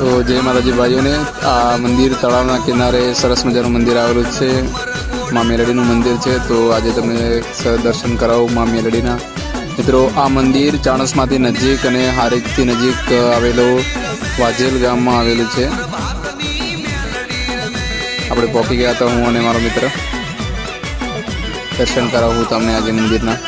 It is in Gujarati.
તો જય માતાજી ભાઈઓને, આ મંદિર તળાવના કિનારે સરસ મજાનું મંદિર આવેલું છે, મા મેલડીનું મંદિર છે। તો આજે તમને દર્શન કરાવું મા મેલડીના। મિત્રો, આ મંદિર ચાણસમાંથી નજીક અને હારીજથી નજીક આવેલું વાજેલ ગામમાં આવેલું છે। આપણે પહોંચી ગયા હતા, હું અને મારો મિત્ર। દર્શન કરાવું તમને આજે મંદિરના।